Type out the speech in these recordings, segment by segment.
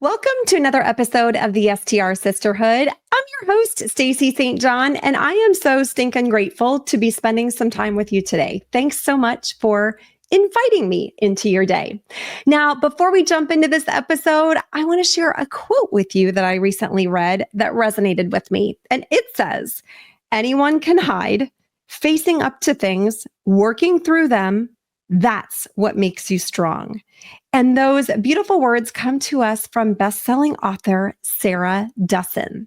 Welcome to another episode of the STR Sisterhood. I'm your host, Stacy St. and I am so stinking grateful to be spending some time with you today. Thanks so much for inviting me into your day. Now, before we jump into this episode, I want to share a quote with you that I recently read that resonated with me. And it says, "Anyone can hide, facing up to things, working through them. That's what makes you strong." And those beautiful words come to us from best-selling author Sarah Dustin.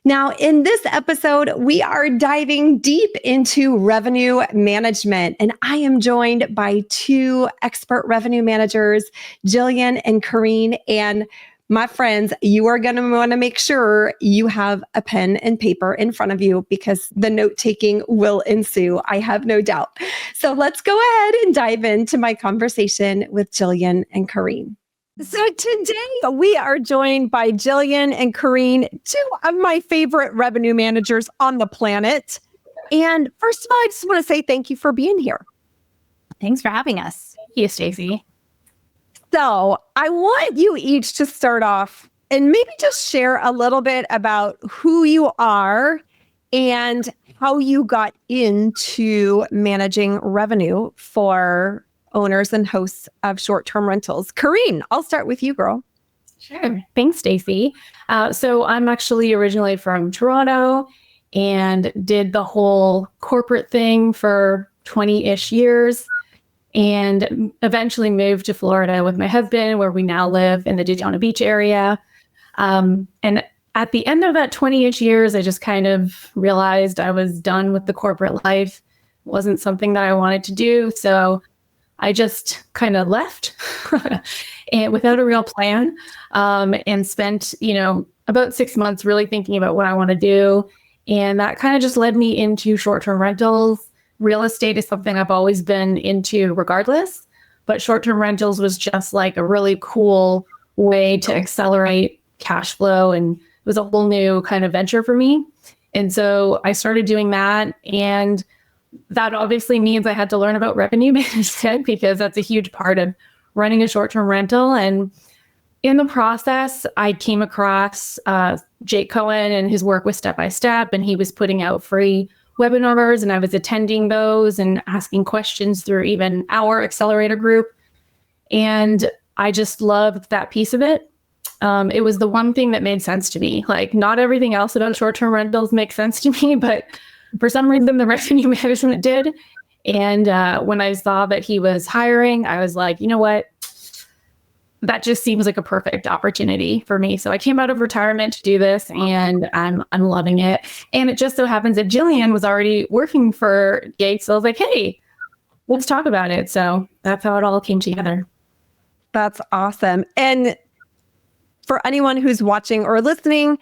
Now, in this episode, we are diving deep into revenue management, and I am joined by two expert revenue managers, Jillian and Karin. And my friends, you are going to want to make sure you have a pen and paper in front of you because the note-taking will ensue, I have no doubt. So let's go ahead and dive into my conversation with Jillian and Karin. So today we are joined by Jillian and Karin, two of my favorite revenue managers on the planet. And first of all, I just want to say thank you for being here. Thanks for having us. Thank you, Stacy. So I want you each to start off and maybe just share a little bit about who you are and how you got into managing revenue for owners and hosts of short-term rentals. Karin, I'll start with you, girl. Sure. Thanks, Stacy. So I'm actually originally from Toronto and did the whole corporate thing for 20-ish years. And eventually moved to Florida with my husband, where we now live in the Daytona Beach area. And at the end of that 20-ish years, I just kind of realized I was done with the corporate life. It wasn't something that I wanted to do. So I just kind of left and without a real plan, and spent, about 6 months really thinking about what I want to do. And that kind of just led me into short-term rentals. Real estate is something I've always been into regardless, but short-term rentals was just like a really cool way to accelerate cash flow. And it was a whole new kind of venture for me. And so I started doing that. And that obviously means I had to learn about revenue management because that's a huge part of running a short-term rental. And in the process, I came across Jake Cohen and his work with Step by Step, and he was putting out free webinars, and I was attending those and asking questions through even our accelerator group. And I just loved that piece of it. It was the one thing that made sense to me. Like, not everything else about short-term rentals makes sense to me, but for some reason the revenue management did. And when I saw that he was hiring, I was like, you know what? That just seems like a perfect opportunity for me. So I came out of retirement to do this, and I'm loving it. And it just so happens that Jillian was already working for Jake. So I was like, hey, let's talk about it. So that's how it all came together. That's awesome. And for anyone who's watching or listening,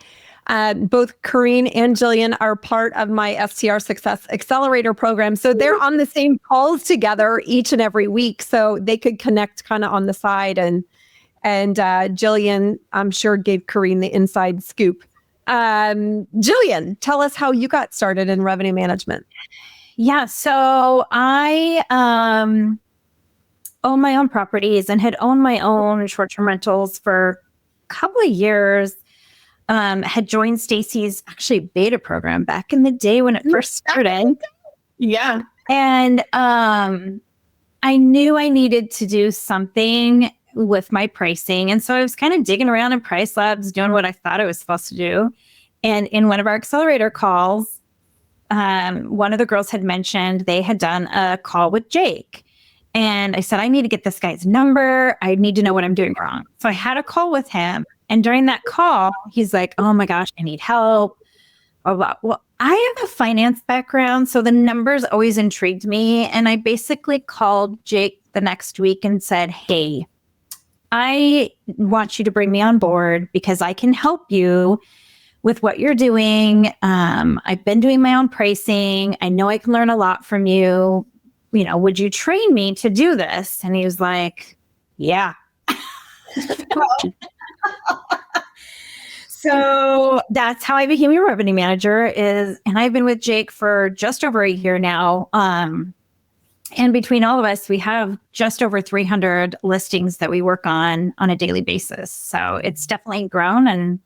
both Karin and Jillian are part of my STR Success Accelerator program. So they're on the same calls together each and every week. So they could connect kind of on the side. And Jillian, I'm sure, gave Karin the inside scoop. Jillian, tell us how you got started in revenue management. Yeah, so I own my own properties and had owned my own short-term rentals for a couple of years. Had joined Stacy's actually beta program back in the day when it first started. Yeah. And I knew I needed to do something with my pricing. And so I was kind of digging around in PriceLabs, doing what I thought I was supposed to do. And in one of our accelerator calls, one of the girls had mentioned they had done a call with Jake. And I said, I need to get this guy's number. I need to know what I'm doing wrong. So I had a call with him. And during that call, he's like, oh my gosh, I need help. Well, I have a finance background, so the numbers always intrigued me. And I basically called Jake the next week and said, hey, I want you to bring me on board because I can help you with what you're doing. I've been doing my own pricing. I know I can learn a lot from you. Would you train me to do this? And he was like, yeah. So that's how I became your revenue manager and I've been with Jake for just over a year now. And between all of us, we have just over 300 listings that we work on a daily basis. So it's definitely grown, and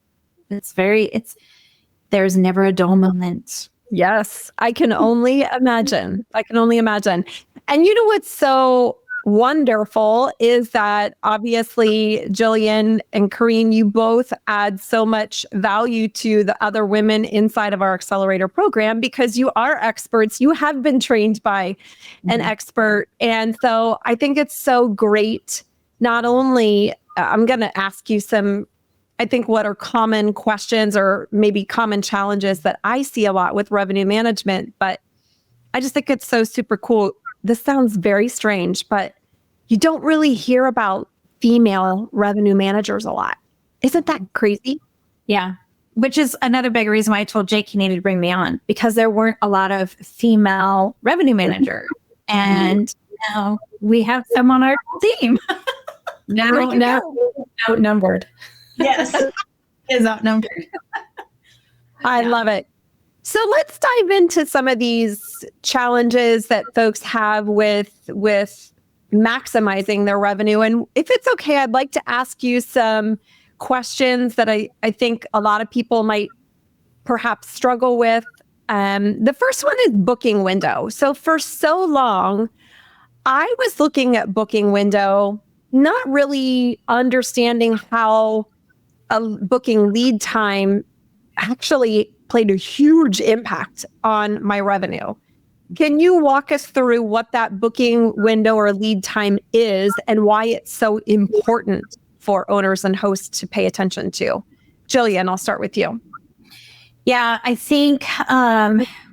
there's never a dull moment. Yes, I can only imagine. And you know what's so wonderful is that obviously Jillian and Karine, you both add so much value to the other women inside of our accelerator program because you are experts. You have been trained by an expert. And so I think it's so great. Not only, I'm going to ask you some, I think, what are common questions or maybe common challenges that I see a lot with revenue management, but I just think it's so super cool. This sounds very strange, but you don't really hear about female revenue managers a lot. Isn't that crazy? Yeah. Which is another big reason why I told Jake he needed to bring me on, because there weren't a lot of female revenue managers. And now we have some on our team. Now outnumbered. Yes. Is outnumbered. I love it. So let's dive into some of these challenges that folks have with maximizing their revenue. And if it's okay, I'd like to ask you some questions that I think a lot of people might perhaps struggle with. The first one is booking window. So for so long, I was looking at booking window, not really understanding how a booking lead time actually played a huge impact on my revenue. Can you walk us through what that booking window or lead time is and why it's so important for owners and hosts to pay attention to? Jillian, I'll start with you. Yeah, I think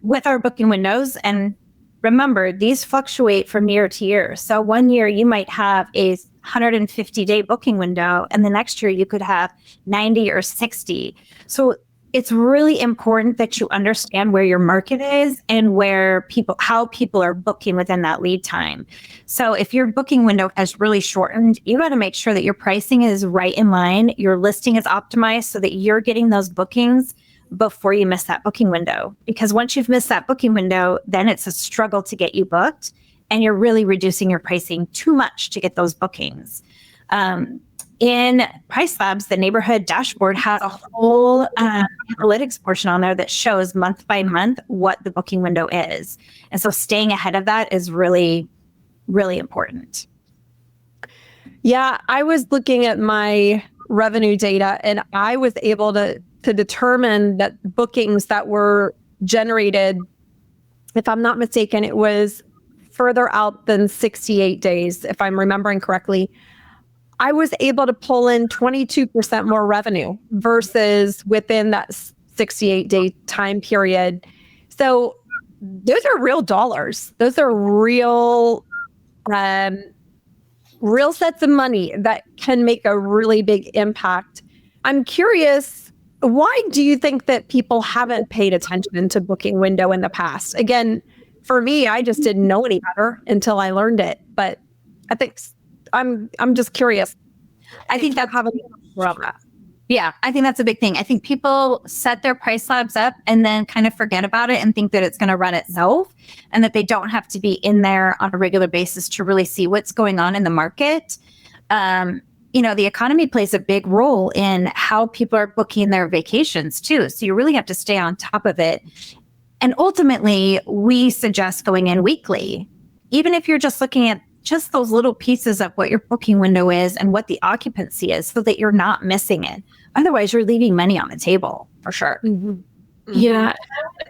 with our booking windows, and remember, these fluctuate from year to year. So one year you might have a 150-day booking window, and the next year you could have 90 or 60. So it's really important that you understand where your market is and how people are booking within that lead time. So if your booking window has really shortened, you got to make sure that your pricing is right in line, your listing is optimized so that you're getting those bookings before you miss that booking window. Because once you've missed that booking window, then it's a struggle to get you booked, and you're really reducing your pricing too much to get those bookings. In PriceLabs, the neighborhood dashboard has a whole analytics portion on there that shows month by month what the booking window is. And so staying ahead of that is really, really important. Yeah, I was looking at my revenue data and I was able to determine that bookings that were generated, if I'm not mistaken, it was further out than 68 days, if I'm remembering correctly. I was able to pull in 22% more revenue versus within that 68-day time period. So those are real dollars. Those are real sets of money that can make a really big impact. I'm curious, why do you think that people haven't paid attention to booking window in the past? Again, for me, I just didn't know any better until I learned it. But I think I'm just curious. I think that's yeah, I think that's a big thing. I think people set their PriceLabs up and then kind of forget about it and think that it's going to run itself and that they don't have to be in there on a regular basis to really see what's going on in the market. The economy plays a big role in how people are booking their vacations too. So you really have to stay on top of it. And ultimately, we suggest going in weekly, even if you're just looking at just those little pieces of what your booking window is and what the occupancy is so that you're not missing it. Otherwise, you're leaving money on the table for sure. Mm-hmm. Mm-hmm. Yeah.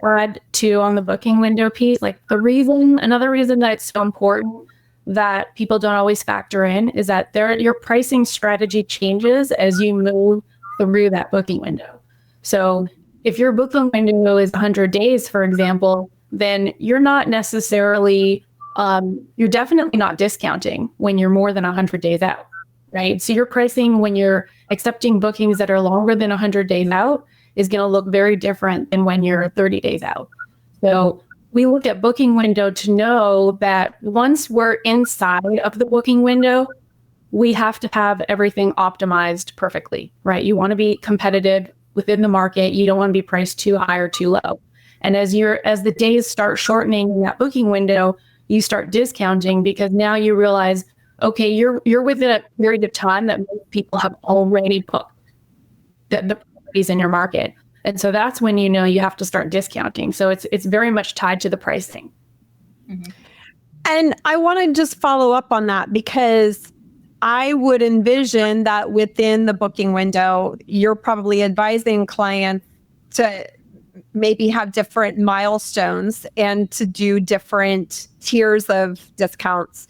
Add too on the booking window piece, like another reason that it's so important that people don't always factor in is that your pricing strategy changes as you move through that booking window. So if your booking window is 100 days, for example, then you're not necessarily you're definitely not discounting when you're more than 100 days out, right? So your pricing when you're accepting bookings that are longer than 100 days out is going to look very different than when you're 30 days out. So we look at booking window to know that once we're inside of the booking window, we have to have everything optimized perfectly, right? You want to be competitive within the market. You don't want to be priced too high or too low. And as the days start shortening in that booking window, you start discounting because now you realize, okay, you're within a period of time that most people have already booked the properties in your market. And so that's when you know you have to start discounting. So it's very much tied to the pricing. Mm-hmm. And I want to just follow up on that because I would envision that within the booking window, you're probably advising clients to maybe have different milestones and to do different tiers of discounts.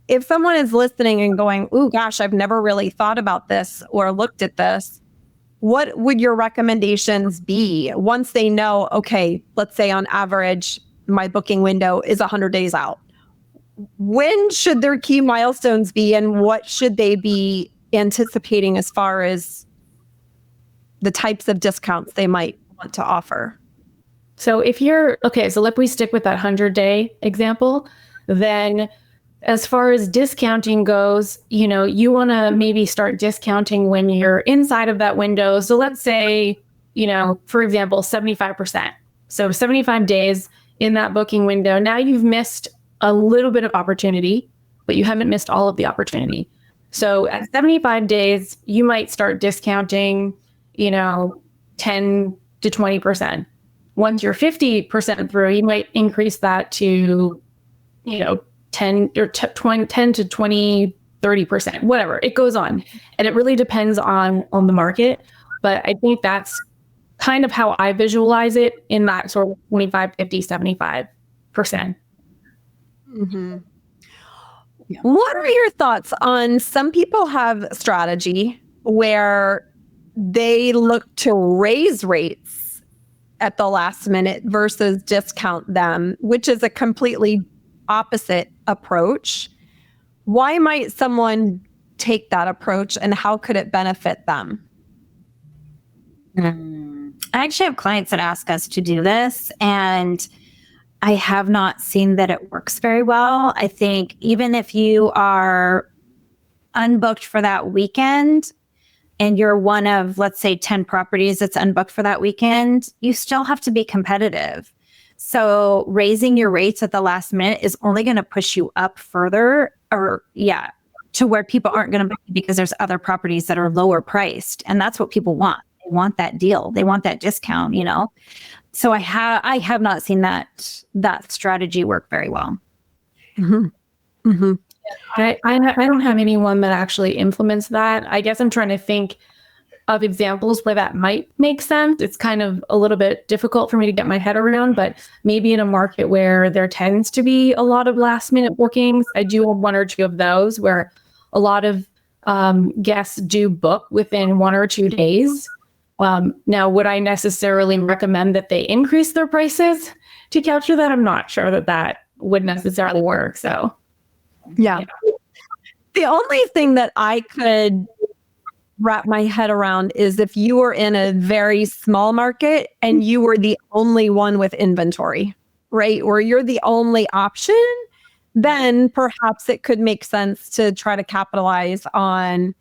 If someone is listening and going, "Ooh, gosh, I've never really thought about this or looked at this," what would your recommendations be once they know, okay, let's say on average, my booking window is 100 days out? When should their key milestones be and what should they be anticipating as far as the types of discounts they might want to offer? So if let me stick with that 100-day example, then as far as discounting goes, you want to maybe start discounting when you're inside of that window. So let's say, for example, 75%. So 75 days in that booking window. Now you've missed a little bit of opportunity, but you haven't missed all of the opportunity. So at 75 days, you might start discounting, 10 to 20%. Once you're 50% through, you might increase that to, 10 to 20, 30%, whatever. It goes on. And it really depends on the market. But I think that's kind of how I visualize it in that sort of 25, 50, 75%. Mm-hmm. Yeah. What are your thoughts on some people have a strategy where they look to raise rates at the last minute versus discount them, which is a completely opposite approach. Why might someone take that approach and how could it benefit them? I actually have clients that ask us to do this, and I have not seen that it works very well. I think even if you are unbooked for that weekend and you're one of, let's say, 10 properties that's unbooked for that weekend, you still have to be competitive. So raising your rates at the last minute is only going to push you up further to where people aren't going to book because there's other properties that are lower priced. And that's what people want. They want that deal. They want that discount, So I have not seen that strategy work very well. Mm-hmm. Mm-hmm. I don't have anyone that actually implements that. I guess I'm trying to think of examples where that might make sense. It's kind of a little bit difficult for me to get my head around, but maybe in a market where there tends to be a lot of last minute bookings, I do have one or two of those where a lot of guests do book within 1 or 2 days. Now, would I necessarily recommend that they increase their prices to capture that? I'm not sure that would necessarily work. So, yeah. The only thing that I could wrap my head around is if you were in a very small market and you were the only one with inventory, right? Or you're the only option, then perhaps it could make sense to try to capitalize on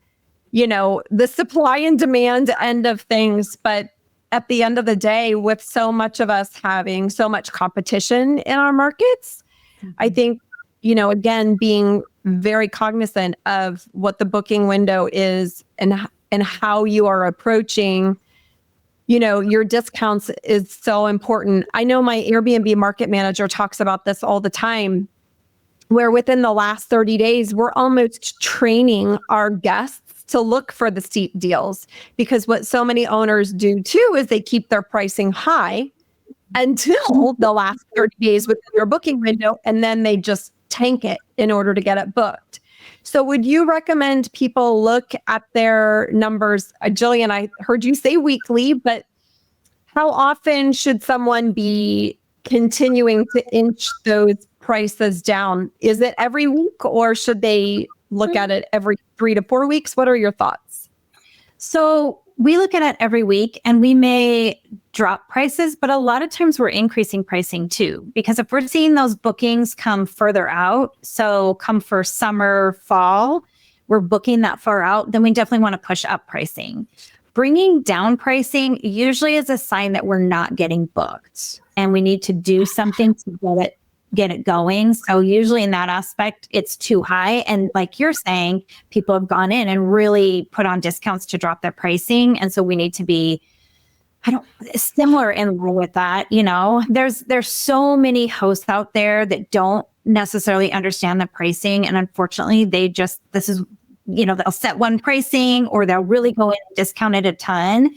the supply and demand end of things. But at the end of the day, with so much of us having so much competition in our markets, I think, again, being very cognizant of what the booking window is and how you are approaching, your discounts is so important. I know my Airbnb market manager talks about this all the time, where within the last 30 days, we're almost training our guests to look for the steep deals, because what so many owners do too is they keep their pricing high until the last 30 days within your booking window, and then they just tank it in order to get it booked. So would you recommend people look at their numbers? Jillian, I heard you say weekly, but how often should someone be continuing to inch those prices down? Is it every week, or should they look at it every 3 to 4 weeks? What are your thoughts? So we look at it every week, and we may drop prices, but a lot of times we're increasing pricing too, because if we're seeing those bookings come further out, so come for summer, fall, we're booking that far out, then we definitely want to push up pricing. Bringing down pricing usually is a sign that we're not getting booked and we need to do something to get it get it going. So usually in that aspect, it's too high. And like you're saying, people have gone in and really put on discounts to drop their pricing. And so we need to be similar in with that. You know, there's so many hosts out there that don't necessarily understand the pricing. And unfortunately, this is, you know, they'll set one pricing or they'll really go in and discount it a ton.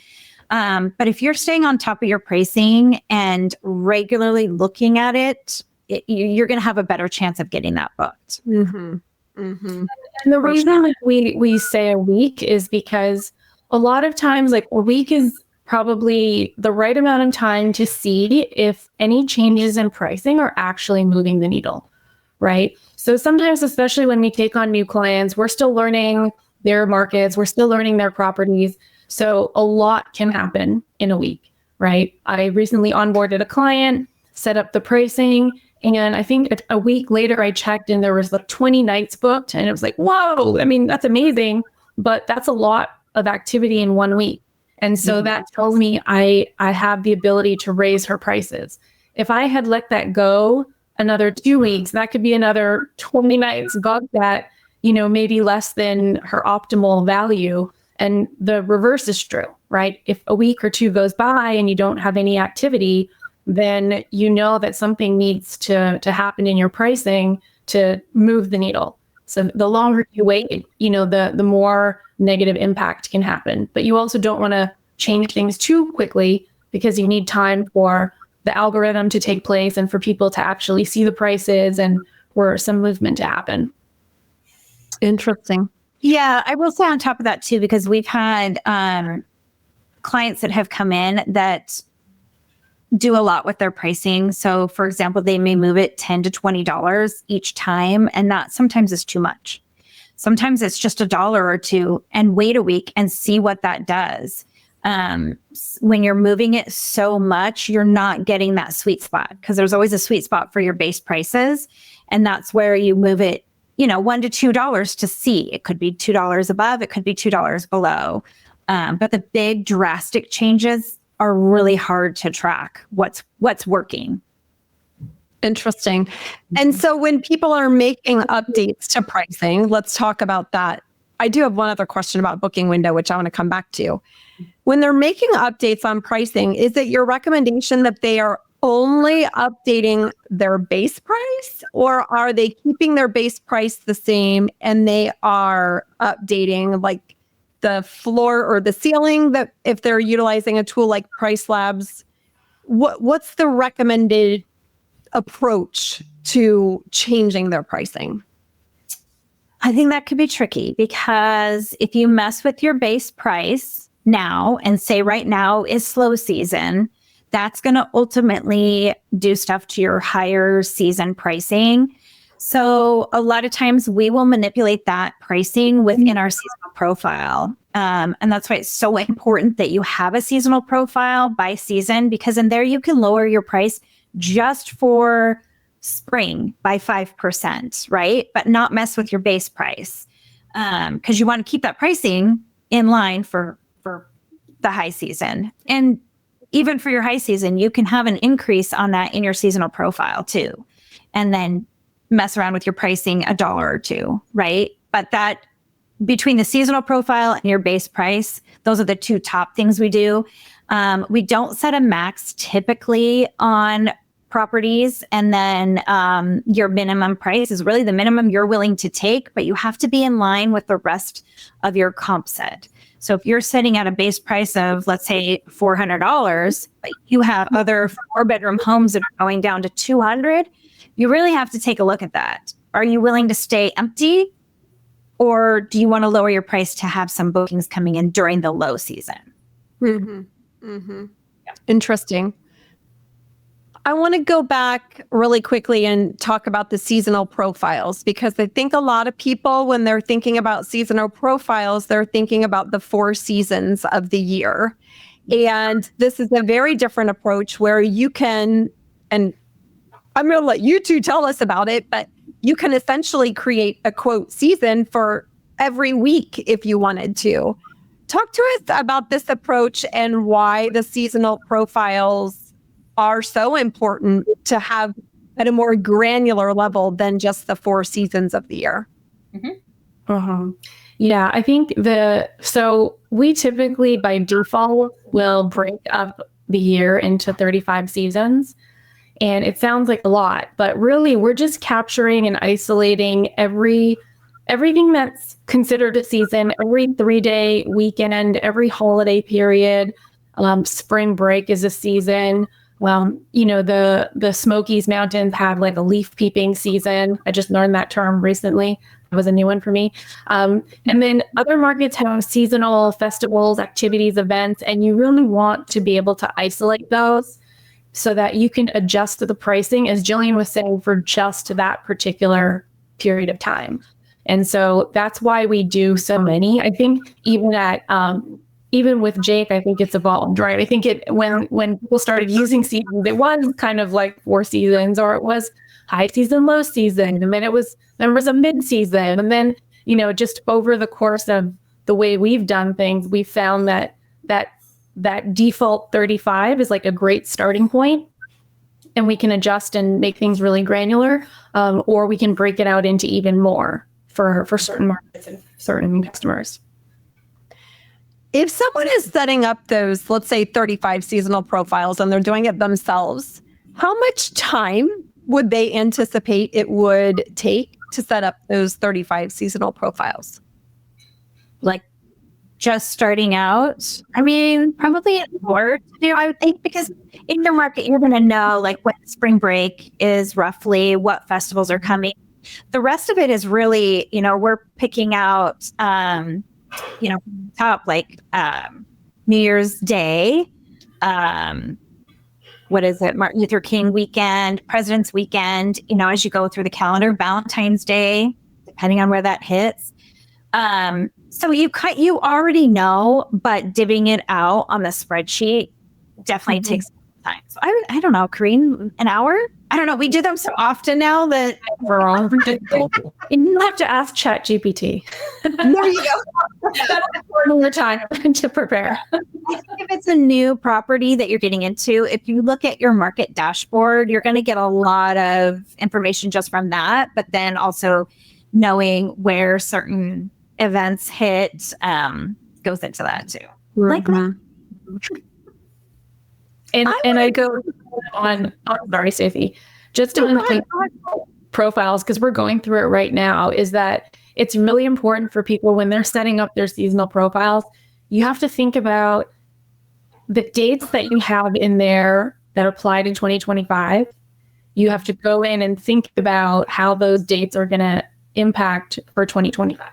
But if you're staying on top of your pricing and regularly looking at it, you're going to have a better chance of getting that booked. Mm-hmm. Mm-hmm. And the reason we say a week is because a lot of times, like, a week is probably the right amount of time to see if any changes in pricing are actually moving the needle, right? So sometimes, especially when we take on new clients, we're still learning their markets, we're still learning their properties. So a lot can happen in a week, right? I recently onboarded a client, set up the pricing, and I think a week later I checked and there was like 20 nights booked, and it was like, whoa, I mean, that's amazing, but that's a lot of activity in 1 week. And so that tells me I have the ability to raise her prices. If I had let that go another 2 weeks, that could be another 20 nights booked at, you know, maybe less than her optimal value. And the reverse is true, right? If a week or two goes by and you don't have any activity, then you know that something needs to happen in your pricing to move the needle. So the longer you wait, you know, the more negative impact can happen. But you also don't want to change things too quickly because you need time for the algorithm to take place and for people to actually see the prices and for some movement to happen. Interesting. Yeah, I will say on top of that too, because we've had clients that have come in that do a lot with their pricing. So for example, they may move it $10 to $20 each time, and that sometimes is too much. Sometimes it's just $1 or $2, and wait a week and see what that does. When you're moving it so much, you're not getting that sweet spot, because there's always a sweet spot for your base prices. And that's where you move it, you know, $1 to $2 to see. It could be $2 above, it could be $2 below. But the big drastic changes are really hard to track what's working. Interesting. And so when people are making updates to pricing, let's talk about that. I do have one other question about booking window, which I want to come back to. When they're making updates on pricing, is it your recommendation that they are only updating their base price, or are they keeping their base price the same and they are updating like the floor or the ceiling, that if they're utilizing a tool like PriceLabs? What's the recommended approach to changing their pricing? I think that could be tricky, because if you mess with your base price now and say right now is slow season, that's going to ultimately do stuff to your higher season pricing. So a lot of times we will manipulate that pricing within our seasonal profile. And that's why it's so important that you have a seasonal profile by season, because in there you can lower your price just for spring by 5%, right? But not mess with your base price, because you want to keep that pricing in line for the high season. And even for your high season, you can have an increase on that in your seasonal profile too, and then mess around with your pricing $1 or $2, right? But that between the seasonal profile and your base price, those are the two top things we do. We don't set a max typically on properties, and then your minimum price is really the minimum you're willing to take, but you have to be in line with the rest of your comp set. So if you're setting at a base price of, let's say, $400, but you have other 4-bedroom homes that are going down to $200, you really have to take a look at that. Are you willing to stay empty, or do you want to lower your price to have some bookings coming in during the low season? Mm-hmm. Mm-hmm. Yeah. Interesting. I want to go back really quickly and talk about the seasonal profiles, because I think a lot of people, when they're thinking about seasonal profiles, they're thinking about the 4 seasons of the year. And this is a very different approach where you can, and I'm going to let you two tell us about it, but you can essentially create a quote season for every week if you wanted to. Talk to us about this approach and why the seasonal profiles are so important to have at a more granular level than just the 4 seasons of the year. Yeah, I think so we typically by default will break up the year into 35 seasons. And it sounds like a lot, but really we're just capturing and isolating everything that's considered a season, every 3-day weekend, every holiday period. Spring break is a season. Well, the Smokies Mountains have like a leaf peeping season. I just learned that term recently. It was a new one for me. And then other markets have seasonal festivals, activities, events, and you really want to be able to isolate those so that you can adjust to the pricing, as Jillian was saying, for just that particular period of time. And so that's why we do so many. I think even with Jake, I think it's evolved, right? I think when people started using seasons, it was kind of like 4 seasons, or it was high season, low season, and then there was a mid season, and then just over the course of the way we've done things, we found that default 35 is like a great starting point, and we can adjust and make things really granular, or we can break it out into even more for certain markets and certain customers. If someone is setting up those, let's say 35 seasonal profiles, and they're doing it themselves, how much time would they anticipate it would take to set up those 35 seasonal profiles? Like just starting out, I mean, probably more to do, I would think, because in your market, you're going to know like when spring break is roughly, what festivals are coming. The rest of it is really, we're picking out, top like New Year's Day, what is it? Martin Luther King weekend, President's weekend, as you go through the calendar, Valentine's Day, depending on where that hits. So you already know, but dipping it out on the spreadsheet definitely takes time. So I don't know, Karine, an hour? I don't know. We do them so often now that we're all ridiculous. And you have to ask ChatGPT. There you go. That's more time to prepare. I think if it's a new property that you're getting into, if you look at your market dashboard, you're going to get a lot of information just from that. But then also knowing where certain events hit goes into that too. And I go on sorry, Stacey, just on profiles, because we're going through it right now, is that it's really important for people when they're setting up their seasonal profiles. You have to think about the dates that you have in there that applied in 2025. You have to go in and think about how those dates are going to impact for 2025,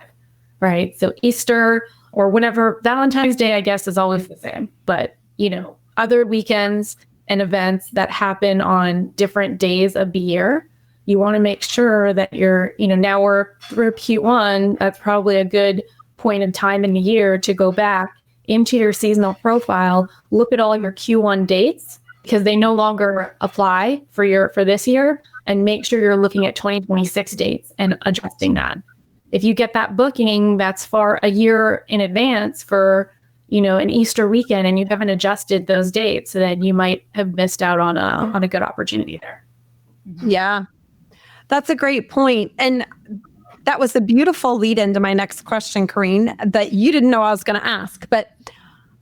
right? So Easter or whatever, Valentine's Day, I guess, is always the same, but other weekends and events that happen on different days of the year, you want to make sure that you're, now we're through Q1, that's probably a good point in time in the year to go back into your seasonal profile, look at all your Q1 dates, because they no longer apply for this year, and make sure you're looking at 2026 dates and adjusting that. If you get that booking that's far a year in advance for an Easter weekend, and you haven't adjusted those dates, then you might have missed out on a good opportunity there. Yeah, that's a great point. And that was a beautiful lead into my next question, Karine, that you didn't know I was going to ask. But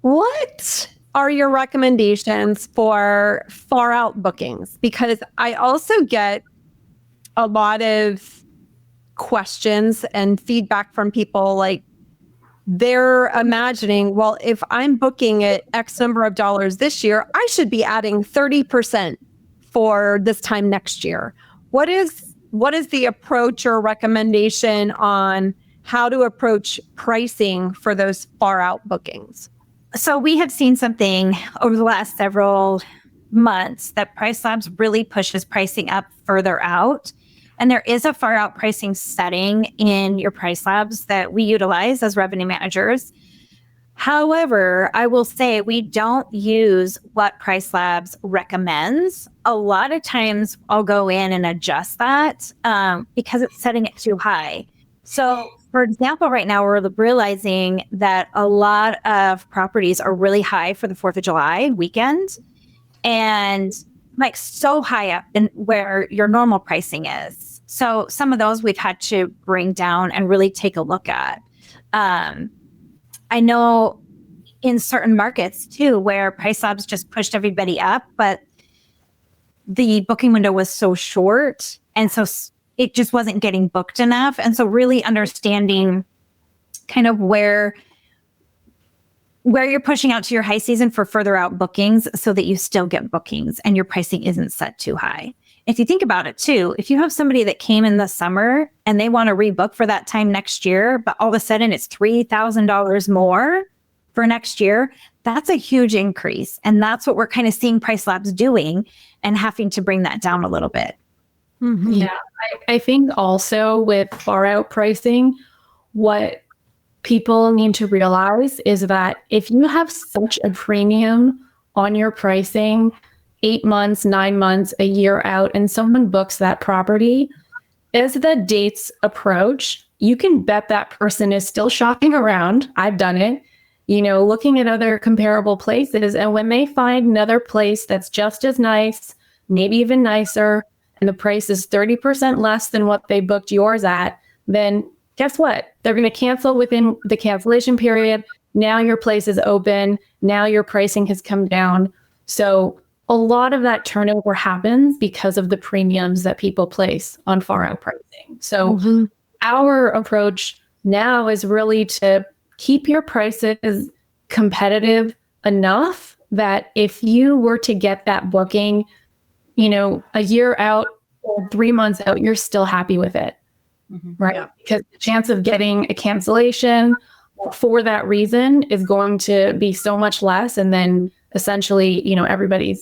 what are your recommendations for far out bookings? Because I also get a lot of questions and feedback from people, like, they're imagining, well, if I'm booking at X number of dollars this year, I should be adding 30% for this time next year. What is the approach or recommendation on how to approach pricing for those far out bookings? So we have seen something over the last several months that PriceLabs really pushes pricing up further out. And there is a far out pricing setting in your PriceLabs that we utilize as revenue managers. However, I will say we don't use what PriceLabs recommends. A lot of times I'll go in and adjust that because it's setting it too high. So for example, right now we're realizing that a lot of properties are really high for the 4th of July weekend. And like so high up in where your normal pricing is. So some of those we've had to bring down and really take a look at. I know in certain markets too, where PriceLabs just pushed everybody up, but the booking window was so short. And so it just wasn't getting booked enough. And so really understanding kind of where you're pushing out to your high season for further out bookings so that you still get bookings and your pricing isn't set too high. If you think about it too, if you have somebody that came in the summer and they want to rebook for that time next year, but all of a sudden it's $3,000 more for next year, that's a huge increase. And that's what we're kind of seeing PriceLabs doing and having to bring that down a little bit. Mm-hmm. Yeah, I think also with far out pricing, what people need to realize is that if you have such a premium on your pricing 8 months, 9 months, a year out, and someone books that property, as the dates approach, you can bet that person is still shopping around. I've done it, looking at other comparable places. And when they find another place that's just as nice, maybe even nicer, and the price is 30% less than what they booked yours at, then guess what? They're going to cancel within the cancellation period. Now your place is open. Now your pricing has come down. So a lot of that turnover happens because of the premiums that people place on far out pricing. So our approach now is really to keep your prices competitive enough that if you were to get that booking, a year out or 3 months out, you're still happy with it. Right? Yeah. Because the chance of getting a cancellation for that reason is going to be so much less. And then essentially, everybody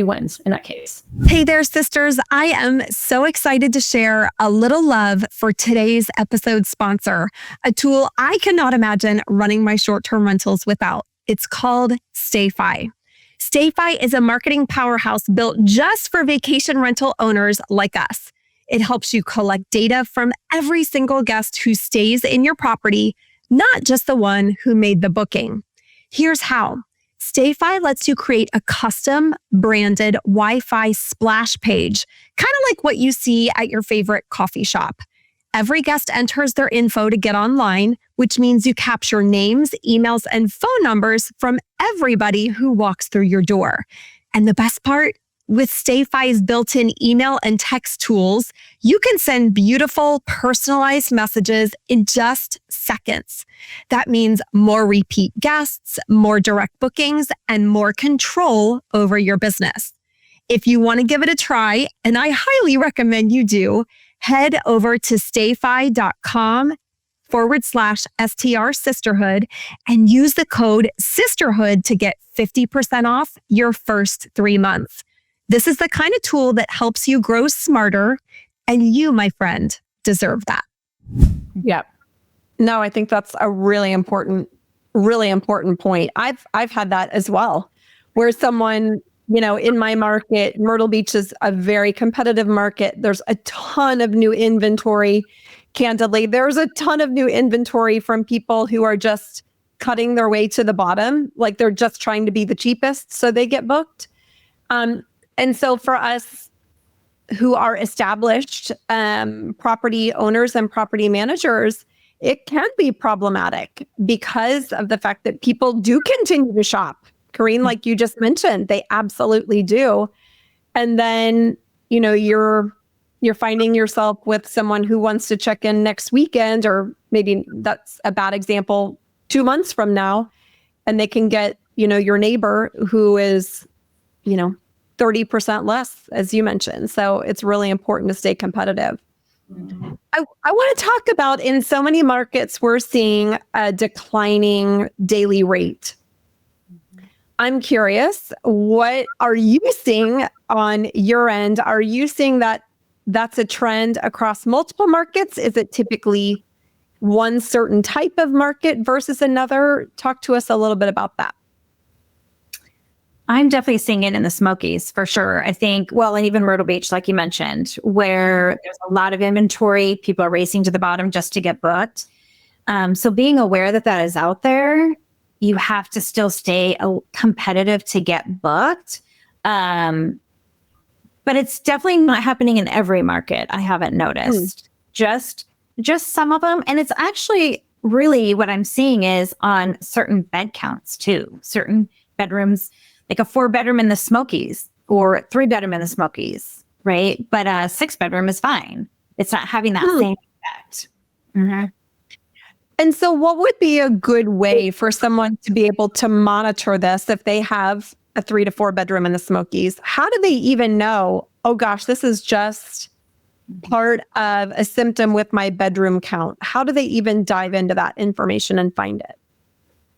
wins in that case. Hey there, sisters. I am so excited to share a little love for today's episode sponsor, a tool I cannot imagine running my short-term rentals without. It's called StayFi. StayFi is a marketing powerhouse built just for vacation rental owners like us. It helps you collect data from every single guest who stays in your property, not just the one who made the booking. Here's how. StayFi lets you create a custom branded Wi-Fi splash page, kind of like what you see at your favorite coffee shop. Every guest enters their info to get online, which means you capture names, emails, and phone numbers from everybody who walks through your door. And the best part? With StayFi's built-in email and text tools, you can send beautiful, personalized messages in just seconds. That means more repeat guests, more direct bookings, and more control over your business. If you want to give it a try, and I highly recommend you do, head over to stayfi.com/STR Sisterhood and use the code Sisterhood to get 50% off your first 3 months. This is the kind of tool that helps you grow smarter, and you, my friend, deserve that. Yep. No, I think that's a really important point. I've had that as well, where someone, in my market, Myrtle Beach is a very competitive market. There's a ton of new inventory. Candidly, there's a ton of new inventory from people who are just cutting their way to the bottom, like they're just trying to be the cheapest so they get booked. And so for us who are established property owners and property managers, it can be problematic because of the fact that people do continue to shop. Karine, like you just mentioned, they absolutely do. And then, you're finding yourself with someone who wants to check in next weekend, or maybe that's a bad example, 2 months from now, and they can get, your neighbor who is, 30% less, as you mentioned. So it's really important to stay competitive. Mm-hmm. I want to talk about, in so many markets, we're seeing a declining daily rate. Mm-hmm. I'm curious, what are you seeing on your end? Are you seeing that that's a trend across multiple markets? Is it typically one certain type of market versus another? Talk to us a little bit about that. I'm definitely seeing it in the Smokies for sure. I think, and even Myrtle Beach, like you mentioned, where there's a lot of inventory, people are racing to the bottom just to get booked. So being aware that is out there, you have to still stay competitive to get booked. but it's definitely not happening in every market. I haven't noticed. Just some of them. And it's actually really what I'm seeing is on certain bed counts too. Certain bedrooms, like a 4-bedroom in the Smokies or a 3-bedroom in the Smokies, right? But a 6-bedroom is fine. It's not having that same effect. Mm-hmm. And so what would be a good way for someone to be able to monitor this if they have a 3 to 4 bedroom in the Smokies? How do they even know, oh gosh, this is just part of a symptom with my bedroom count? How do they even dive into that information and find it?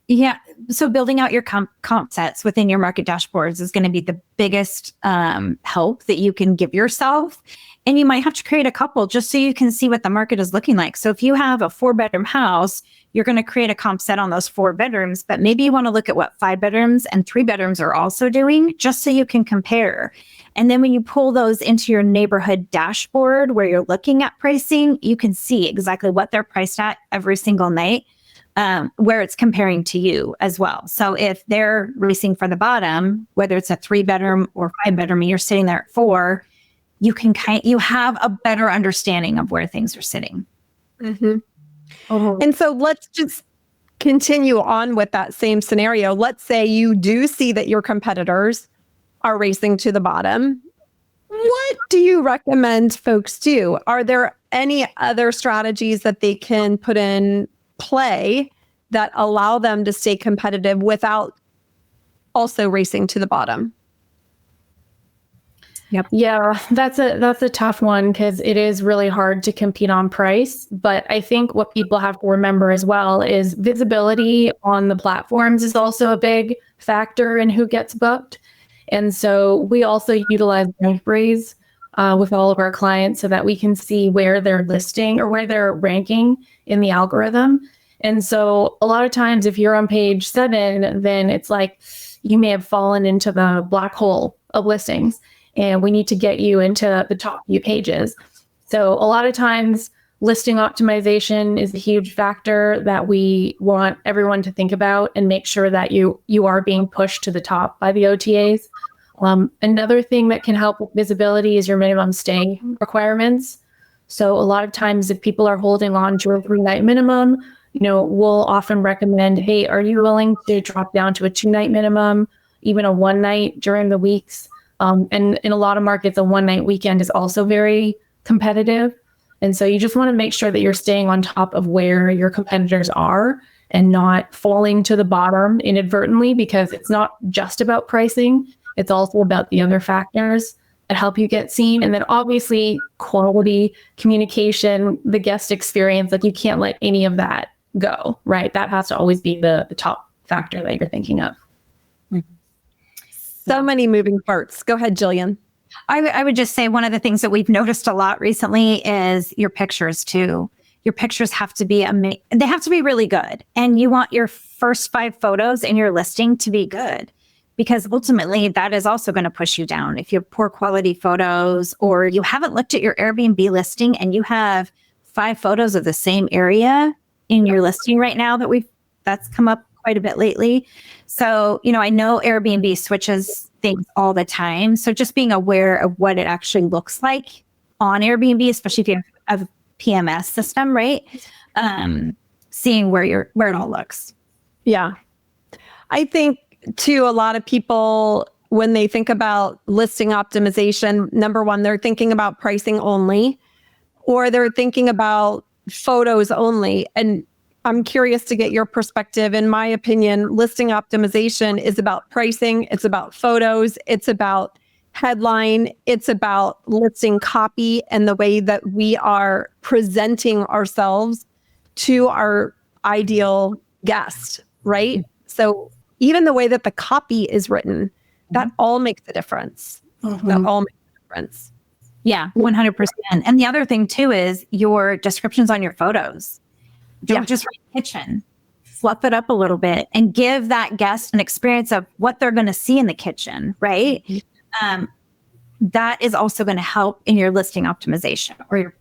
Yeah. So building out your comp sets within your market dashboards is going to be the biggest help that you can give yourself. And you might have to create a couple just so you can see what the market is looking like. So if you have a 4-bedroom house, you're going to create a comp set on those 4 bedrooms, but maybe you want to look at what 5 bedrooms and 3 bedrooms are also doing just so you can compare. And then when you pull those into your neighborhood dashboard where you're looking at pricing, you can see exactly what they're priced at every single night. Where it's comparing to you as well. So if they're racing for the bottom, whether it's a 3-bedroom or 5-bedroom, and you're sitting there at 4, you have a better understanding of where things are sitting. Mm-hmm. And so let's just continue on with that same scenario. Let's say you do see that your competitors are racing to the bottom. What do you recommend folks do? Are there any other strategies that they can put in play that allow them to stay competitive without also racing to the bottom? Yep. Yeah, that's a tough one because it is really hard to compete on price. But I think what people have to remember as well is visibility on the platforms is also a big factor in who gets booked. And so we also utilize rankbraze with all of our clients so that we can see where they're listing or where they're ranking in the algorithm. And so a lot of times if you're on page 7, then it's like you may have fallen into the black hole of listings and we need to get you into the top few pages. So a lot of times listing optimization is a huge factor that we want everyone to think about and make sure that you are being pushed to the top by the OTAs. Another thing that can help with visibility is your minimum stay requirements. So a lot of times if people are holding on to a 3-night minimum, we'll often recommend, hey, are you willing to drop down to a 2-night minimum, even a 1-night during the weeks? And in a lot of markets, a 1-night weekend is also very competitive. And so you just want to make sure that you're staying on top of where your competitors are and not falling to the bottom inadvertently, because it's not just about pricing. It's also about the other factors that help you get seen. And then obviously quality, communication, the guest experience, like you can't let any of that go, right? That has to always be the top factor that you're thinking of. So many moving parts. Go ahead, Jillian. I would just say one of the things that we've noticed a lot recently is your pictures too. Your pictures have to be they have to be really good. And you want your first 5 photos in your listing to be good, because ultimately that is also going to push you down. If you have poor quality photos or you haven't looked at your Airbnb listing and you have 5 photos of the same area in your listing right now, that's come up quite a bit lately. So, I know Airbnb switches things all the time. So just being aware of what it actually looks like on Airbnb, especially if you have a PMS system, right? Seeing where it all looks. Yeah. I think too, a lot of people, when they think about listing optimization, number one, they're thinking about pricing only, or they're thinking about photos only. And I'm curious to get your perspective. In my opinion, listing optimization is about pricing. It's about photos. It's about headline. It's about listing copy and the way that we are presenting ourselves to our ideal guest, right? So even the way that the copy is written, that all makes a difference. That all makes a difference. Yeah, 100%. And the other thing too is your descriptions on your photos. Don't just write kitchen. Fluff it up a little bit and give that guest an experience of what they're going to see in the kitchen, right? That is also going to help in your listing optimization or your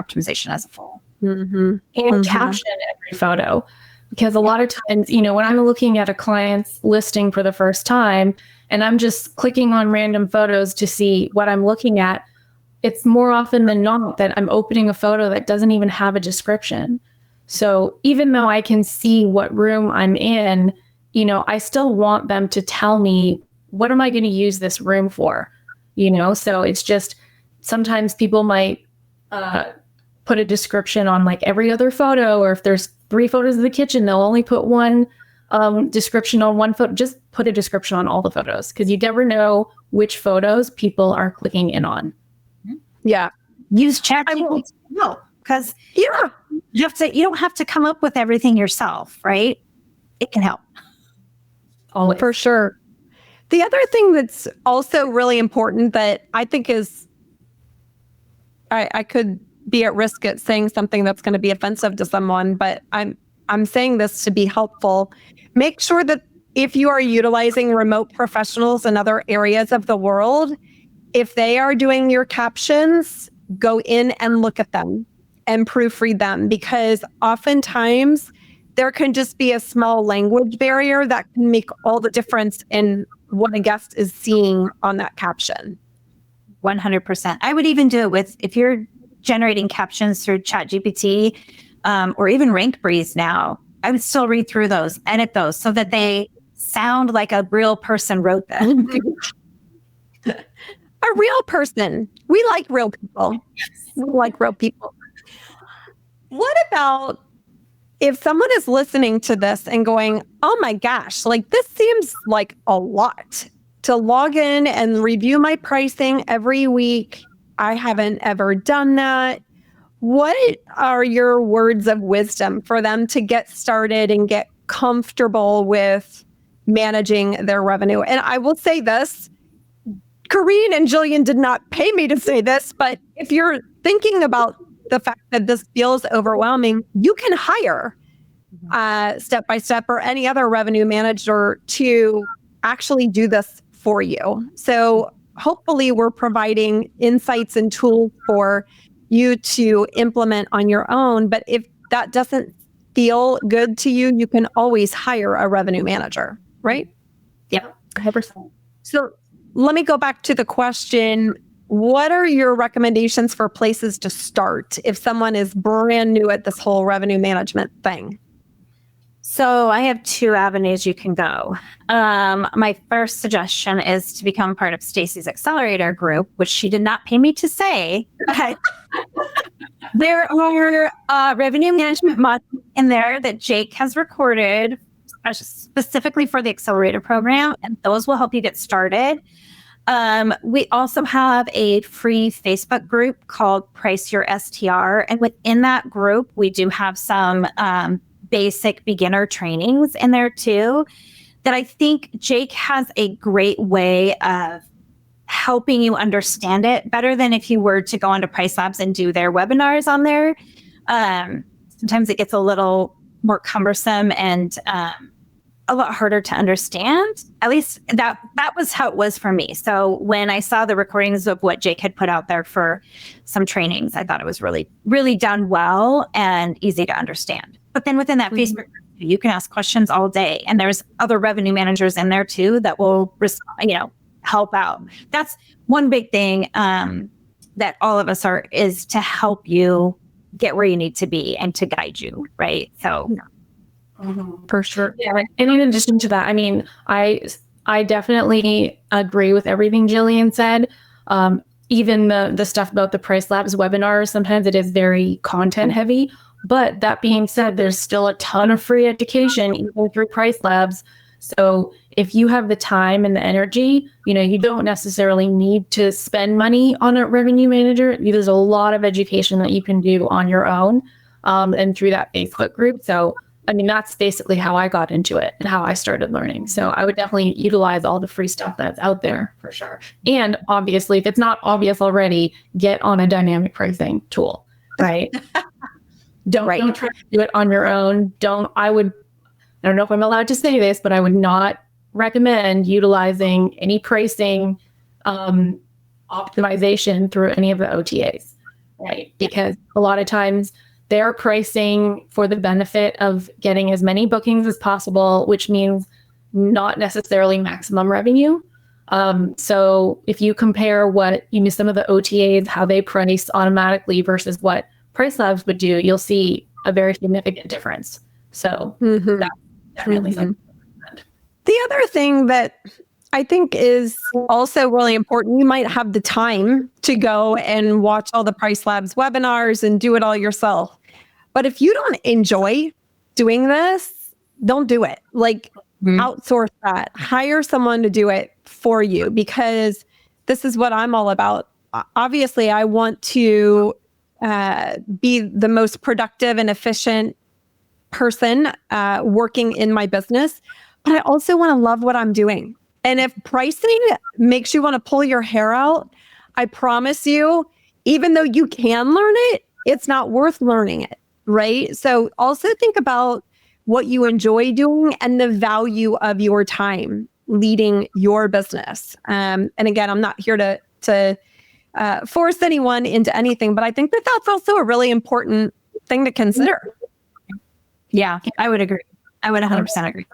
optimization as a whole. And caption every photo. Because a lot of times, when I'm looking at a client's listing for the first time and I'm just clicking on random photos to see what I'm looking at, it's more often than not that I'm opening a photo that doesn't even have a description. So even though I can see what room I'm in, I still want them to tell me, what am I going to use this room for? So it's just, sometimes people might put a description on like every other photo, or if there's 3 photos of the kitchen, they'll only put one description on one photo. Just put a description on all the photos, because you never know which photos people are clicking in on. Yeah. Use ChatGPT. No, because you don't have to come up with everything yourself, right? It can help. Always. For sure. The other thing that's also really important that I think is, I could be at risk at saying something that's going to be offensive to someone, but I'm saying this to be helpful. Make sure that if you are utilizing remote professionals in other areas of the world, if they are doing your captions, go in and look at them and proofread them, because oftentimes there can just be a small language barrier that can make all the difference in what a guest is seeing on that caption. 100%. I would even do it if you're generating captions through ChatGPT or even RankBreeze now, I would still read through those, edit those so that they sound like a real person wrote them. A real person. We like real people. We like real people. What about if someone is listening to this and going, oh my gosh, like this seems like a lot to log in and review my pricing every week. I haven't ever done that. What are your words of wisdom for them to get started and get comfortable with managing their revenue? And I will say this, Karine and Jillian did not pay me to say this, but if you're thinking about the fact that this feels overwhelming, you can hire Step by Step or any other revenue manager to actually do this for you. So hopefully we're providing insights and tools for you to implement on your own. But if that doesn't feel good to you, you can always hire a revenue manager, right? Yeah, 100%. So let me go back to the question. What are your recommendations for places to start if someone is brand new at this whole revenue management thing? So I have 2 avenues you can go. My first suggestion is to become part of Stacy's Accelerator group, which she did not pay me to say. But there are revenue management modules in there that Jake has recorded specifically for the Accelerator program, and those will help you get started. We also have a free Facebook group called Price Your STR. And within that group, we do have some basic beginner trainings in there too, that I think Jake has a great way of helping you understand it better than if you were to go onto PriceLabs and do their webinars on there. Sometimes it gets a little more cumbersome and a lot harder to understand. At least that was how it was for me. So when I saw the recordings of what Jake had put out there for some trainings, I thought it was really, really done well and easy to understand. But then within that Facebook group, you can ask questions all day. And there's other revenue managers in there too that will help out. That's one big thing that all of us is to help you get where you need to be and to guide you, right? So for sure. Yeah. And in addition to that, I mean, I definitely agree with everything Jillian said. Even the stuff about the PriceLabs webinars, sometimes it is very content heavy. But that being said, there's still a ton of free education even through PriceLabs. So if you have the time and the energy, you don't necessarily need to spend money on a revenue manager. There's a lot of education that you can do on your own and through that Facebook group. So, I mean, that's basically how I got into it and how I started learning. So I would definitely utilize all the free stuff that's out there for sure. And obviously, if it's not obvious already, get on a dynamic pricing tool, right? Don't try to do it on your own. I don't know if I'm allowed to say this, but I would not recommend utilizing any pricing optimization through any of the OTAs, right? Because a lot of times they're pricing for the benefit of getting as many bookings as possible, which means not necessarily maximum revenue. So if you compare what, some of the OTAs, how they price automatically versus what PriceLabs would do, you'll see a very significant difference. So that's definitely something. The other thing that I think is also really important, you might have the time to go and watch all the PriceLabs webinars and do it all yourself. But if you don't enjoy doing this, don't do it. Like outsource that, hire someone to do it for you, because this is what I'm all about. Obviously, I want to be the most productive and efficient person working in my business, but I also want to love what I'm doing. And if pricing makes you want to pull your hair out, I promise you, even though you can learn it, it's not worth learning it, right? So also think about what you enjoy doing and the value of your time leading your business. And again, I'm not here to force anyone into anything, but I think that that's also a really important thing to consider. Yeah, I would agree. I would 100% agree.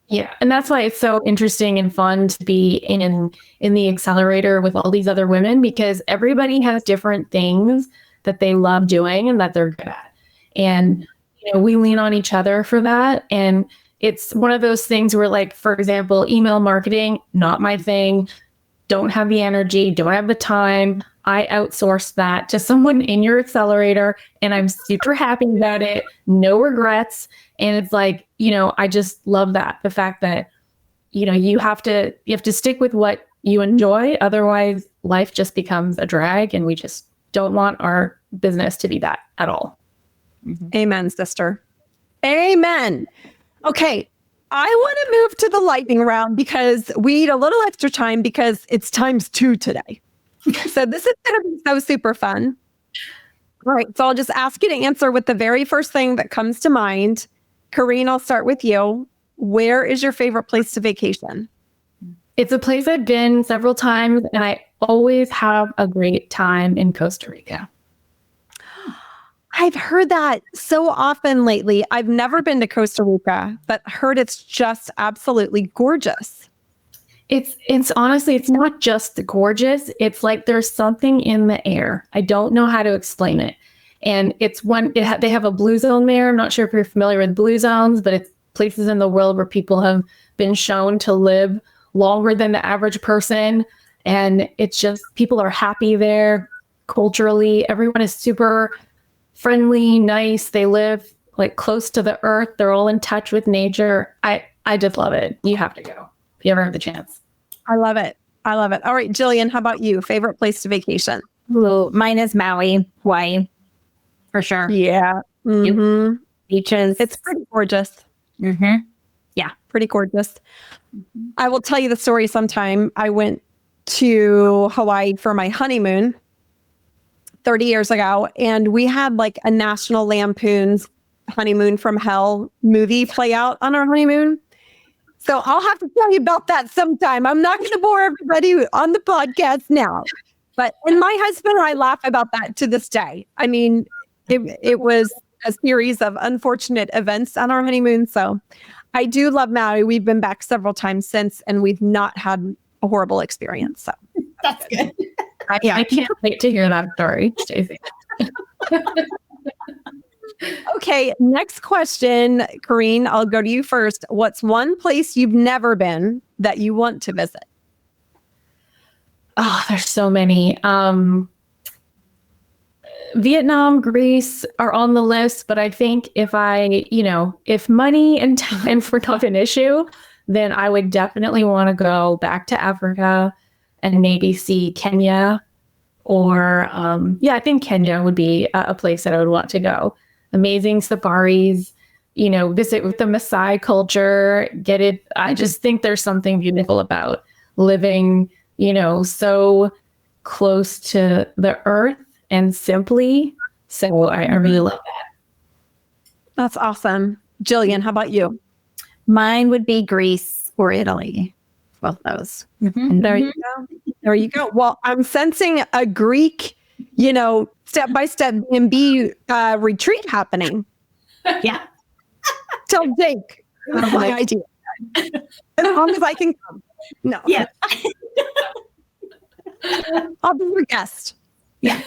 Yeah. And that's why it's so interesting and fun to be in the accelerator with all these other women, because everybody has different things that they love doing and that they're good at. And, we lean on each other for that. And it's one of those things where, like, for example, email marketing, not my thing, don't have the energy, don't have the time. I outsourced that to someone in your accelerator, and I'm super happy about it. No regrets. And it's like, I just love that. The fact that, you have to stick with what you enjoy. Otherwise, life just becomes a drag, and we just don't want our business to be that at all. Amen, sister. Amen. Okay. I want to move to the lightning round because we need a little extra time because it's ×2 today. So this is going to be so super fun. All right. So I'll just ask you to answer with the very first thing that comes to mind. Karine, I'll start with you. Where is your favorite place to vacation? It's a place I've been several times, and I always have a great time in Costa Rica. I've heard that so often lately. I've never been to Costa Rica, but heard it's just absolutely gorgeous. It's honestly, it's not just gorgeous. It's like there's something in the air. I don't know how to explain it. And it's they have a blue zone there. I'm not sure if you're familiar with blue zones, but it's places in the world where people have been shown to live longer than the average person. And it's just, people are happy there culturally. Everyone is super friendly, nice. They live like close to the earth. They're all in touch with nature. I just love it. You have to go if you ever have the chance. I love it. I love it. All right, Jillian, how about you? Favorite place to vacation? Ooh, mine is Maui, Hawaii, for sure. Yeah. Mm-hmm. Beaches. It's pretty gorgeous. Mm-hmm. Yeah, pretty gorgeous. I will tell you the story sometime. I went to Hawaii for my honeymoon 30 years ago, and we had like a National Lampoon's Honeymoon from Hell movie play out on our honeymoon. So I'll have to tell you about that sometime. I'm not going to bore everybody on the podcast now. And my husband and I laugh about that to this day. I mean, it was a series of unfortunate events on our honeymoon. So I do love Maui. We've been back several times since, and we've not had a horrible experience. So that's good. I can't wait to hear that story, Stacy. Okay, next question, Karine. I'll go to you first. What's one place you've never been that you want to visit? Oh, there's so many. Vietnam, Greece are on the list, but I think if money and time were not an issue, then I would definitely want to go back to Africa and maybe see Kenya, or I think Kenya would be a place that I would want to go. Amazing safaris, visit with the Maasai culture, get it. I just think there's something beautiful about living, so close to the earth and simply. So I really love that. That's awesome. Jillian, how about you? Mine would be Greece or Italy. Both those. Mm-hmm. There you go. There you go. Well, I'm sensing a Greek step-by-step B&B retreat happening. Yeah. Tell Jake. That's my idea. As long as I can come. No. Yeah. I'll be your guest. Yeah.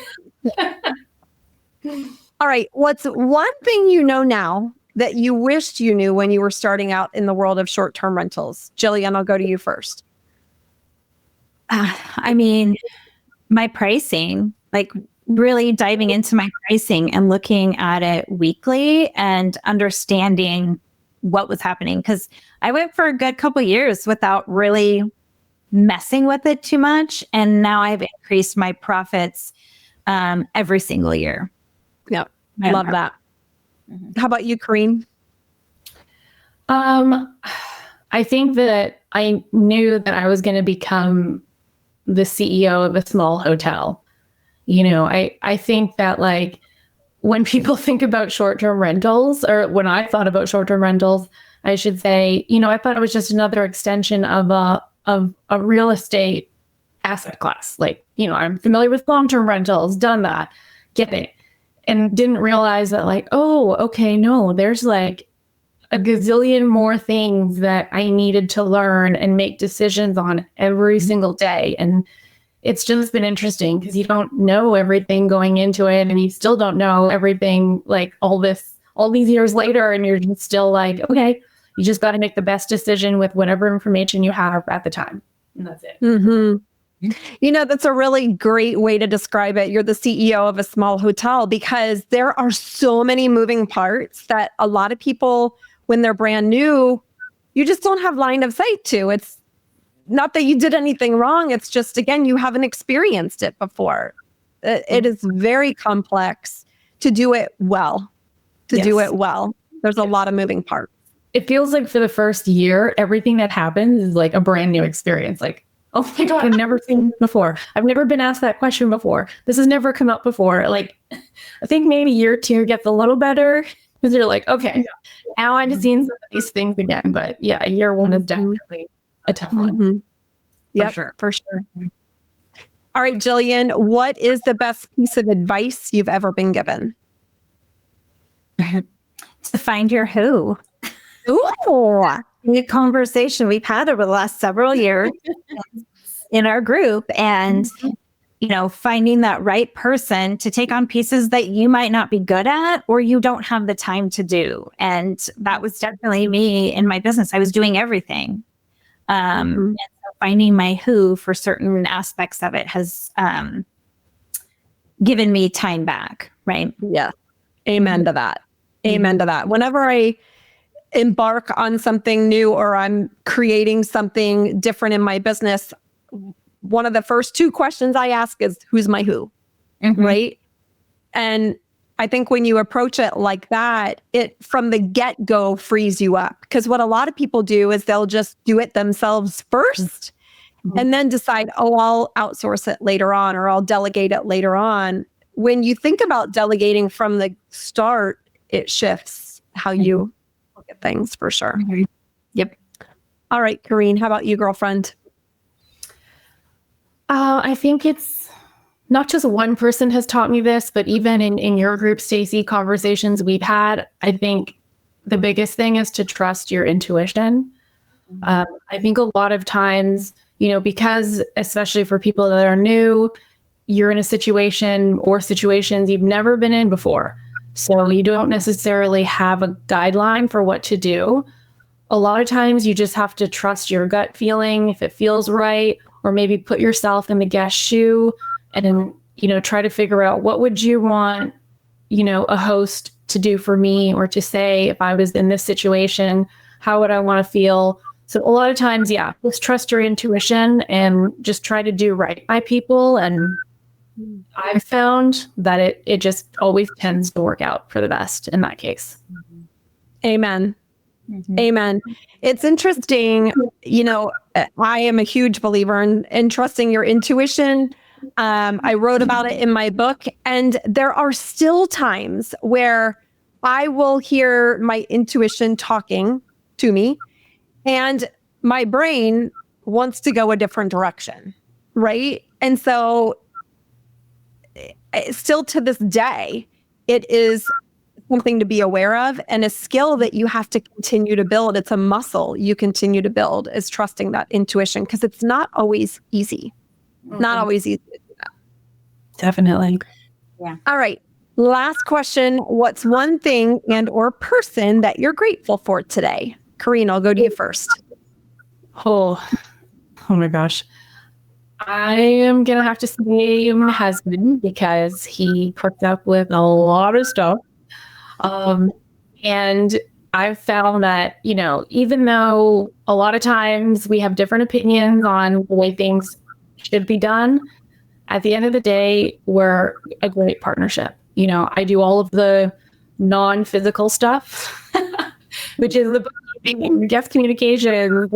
All right. What's one thing you know now that you wished you knew when you were starting out in the world of short-term rentals? Jillian, I'll go to you first. I mean, my pricing, like really diving into my pricing and looking at it weekly and understanding what was happening. Because I went for a good couple of years without really messing with it too much. And now I've increased my profits every single year. Yep. Love that. Mm-hmm. How about you, Karine? I think that I knew that I was going to become the CEO of a small hotel. I think that like when people think about short-term rentals, or when I thought about short-term rentals, I should say, I thought it was just another extension of a real estate asset class. Like, I'm familiar with long-term rentals, done that, get it. And didn't realize that like, oh, okay, no, there's like a gazillion more things that I needed to learn and make decisions on every single day. And it's just been interesting because you don't know everything going into it, and you still don't know everything like all these years later. And you're just still like, okay, you just got to make the best decision with whatever information you have at the time. And that's it. Mm-hmm. That's a really great way to describe it. You're the CEO of a small hotel, because there are so many moving parts that a lot of people, when they're brand new, you just don't have line of sight to. It's not that you did anything wrong. It's just, again, you haven't experienced it before. It is very complex to do it well. There's a lot of moving parts. It feels like for the first year, everything that happens is like a brand new experience. Like, oh my God, I've never seen this before. I've never been asked that question before. This has never come up before. Like, I think maybe year 2 gets a little better because you're like, okay, now I'm seeing some of these things again. But yeah, year 1 is definitely a tough one. Mm-hmm. Yep, for sure. All right, Jillian, what is the best piece of advice you've ever been given? To find your who. Ooh. A conversation we've had over the last several years in our group, and finding that right person to take on pieces that you might not be good at or you don't have the time to do. And that was definitely me in my business. I was doing everything. And so finding my who for certain aspects of it has given me time back. Right. Yeah. Amen to that. Amen to that. Whenever I embark on something new or I'm creating something different in my business, one of the first 2 questions I ask is, who's my who? Mm-hmm. Right. And I think when you approach it like that, it from the get-go frees you up. Because what a lot of people do is they'll just do it themselves first and then decide, oh, I'll outsource it later on, or I'll delegate it later on. When you think about delegating from the start, it shifts how you look at things for sure. Mm-hmm. Yep. All right, Karine, how about you, girlfriend? I think it's not just one person has taught me this, but even in your group, Stacy, conversations we've had, I think the biggest thing is to trust your intuition. I think a lot of times, because especially for people that are new, you're in a situation or situations you've never been in before. So you don't necessarily have a guideline for what to do. A lot of times you just have to trust your gut feeling, if it feels right, or maybe put yourself in the guest's shoe and, try to figure out what would you want, a host to do for me, or to say, if I was in this situation, how would I want to feel? So a lot of times, yeah, just trust your intuition and just try to do right by people. And I've found that it just always tends to work out for the best in that case. Amen. Mm-hmm. Amen. It's interesting. I am a huge believer in trusting your intuition. I wrote about it in my book, and there are still times where I will hear my intuition talking to me and my brain wants to go a different direction. Right. And so still to this day, it is something to be aware of and a skill that you have to continue to build. It's a muscle you continue to build, is trusting that intuition, because it's not always easy. Not always easy. Definitely. Yeah. All right. Last question. What's one thing and or person that you're grateful for today? Karine, I'll go to you first. Oh my gosh. I am going to have to say my husband, because he puts up with a lot of stuff. And I've found that, even though a lot of times we have different opinions on the way things should be done, at the end of the day, we're a great partnership. I do all of the non-physical stuff, which is the bookkeeping, guest communication,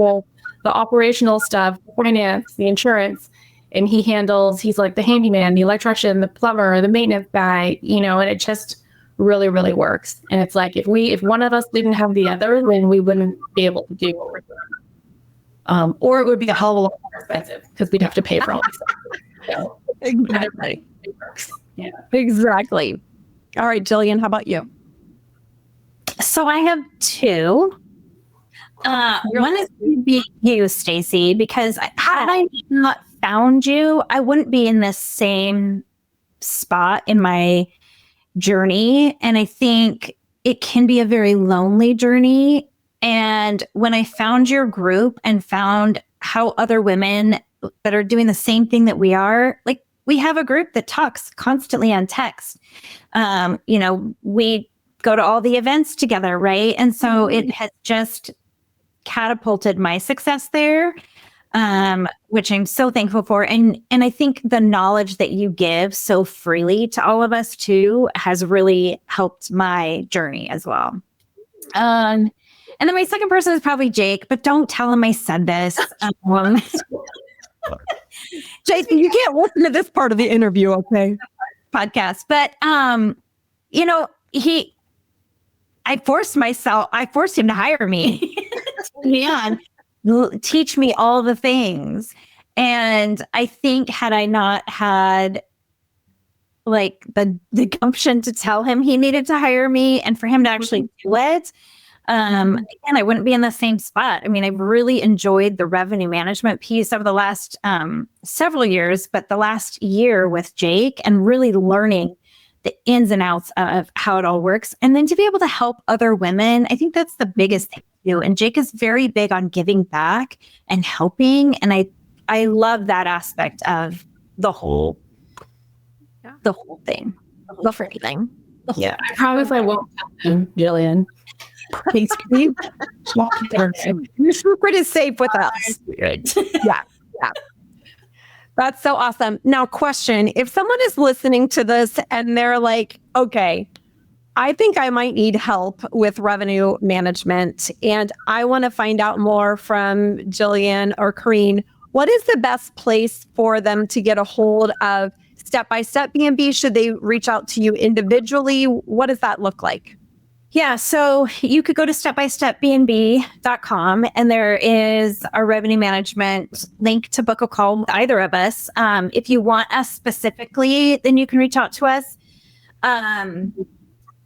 the operational stuff, the finance, the insurance. And he's like the handyman, the electrician, the plumber, the maintenance guy, and it just really, really works. And it's like, if one of us didn't have the other, then we wouldn't be able to do what we're doing. Or it would be a hell of a lot more expensive, because we'd have to pay for all this stuff. So, Exactly. it works. Yeah. Exactly. All right, Jillian, how about you? So I have two. One is going to be you, Stacy, because had I not found you, I wouldn't be in this same spot in my journey. And I think it can be a very lonely journey. And when I found your group and found how other women that are doing the same thing that we are, like, we have a group that talks constantly on text. We go to all the events together, right? And so it has just catapulted my success there, which I'm so thankful for. And I think the knowledge that you give so freely to all of us too has really helped my journey as well. And then my second person is probably Jake, but don't tell him I said this. Jason, you can't listen to this part of the interview, okay? Podcast. But, I forced him to hire me and teach me all the things. And I think had I not had like the gumption to tell him he needed to hire me and for him to actually do it, again, I wouldn't be in the same spot. I mean, I've really enjoyed the revenue management piece over the last several years, but the last year with Jake and really learning the ins and outs of how it all works. And then to be able to help other women, I think that's the biggest thing to do. And Jake is very big on giving back and helping. And I love that aspect of the whole thing. The whole thing. Yeah. I promise I won't tell him, Jillian. Please, your secret is safe with us. Yeah. That's so awesome. Now, question, if someone is listening to this and they're like, okay, I think I might need help with revenue management and I want to find out more from Jillian or Karine, what is the best place for them to get a hold of Step-by-Step B&B? Should they reach out to you individually? What does that look like? Yeah, so you could go to stepbystepbnb.com and there is our revenue management link to book a call with either of us. If you want us specifically, then you can reach out to us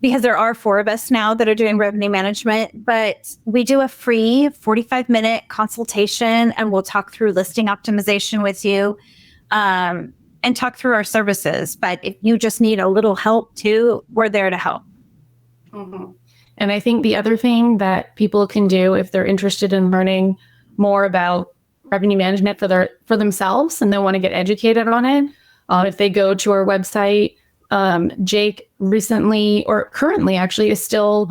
because there are 4 of us now that are doing revenue management, but we do a free 45-minute consultation and we'll talk through listing optimization with you and talk through our services. But if you just need a little help too, we're there to help. Mm-hmm. And I think the other thing that people can do if they're interested in learning more about revenue management for themselves and they want to get educated on it, if they go to our website, Jake recently or currently actually is still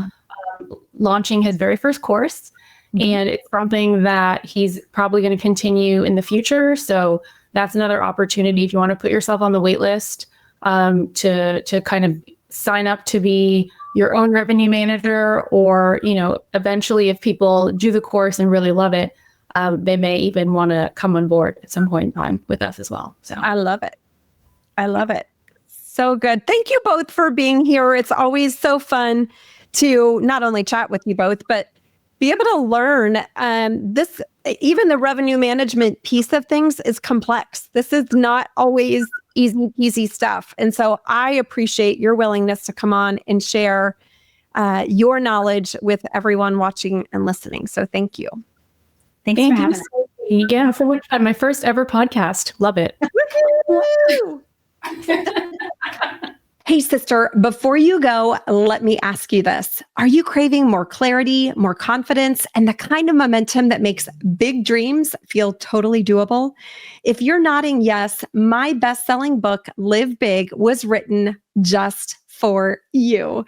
launching his very first course. Mm-hmm. And it's something that he's probably going to continue in the future. So that's another opportunity if you want to put yourself on the wait list to kind of sign up to be your own revenue manager, or, eventually if people do the course and really love it, they may even want to come on board at some point in time with us as well. So I love it. So good. Thank you both for being here. It's always so fun to not only chat with you both, but be able to learn even the revenue management piece of things is complex. This is not always easy peasy stuff. And so I appreciate your willingness to come on and share your knowledge with everyone watching and listening. So thank you. Thanks for having us. Yeah, for my first ever podcast. Love it. Hey, sister, before you go, let me ask you this. Are you craving more clarity, more confidence, and the kind of momentum that makes big dreams feel totally doable? If you're nodding yes, my best-selling book, Live Big, was written just for you.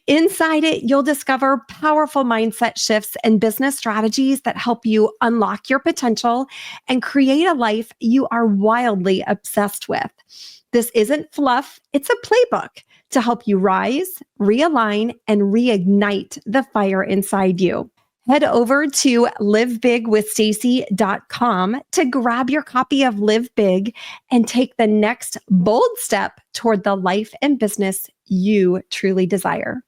Inside it, you'll discover powerful mindset shifts and business strategies that help you unlock your potential and create a life you are wildly obsessed with. This isn't fluff, it's a playbook to help you rise, realign, and reignite the fire inside you. Head over to livebigwithstacy.com to grab your copy of Live Big and take the next bold step toward the life and business you truly desire.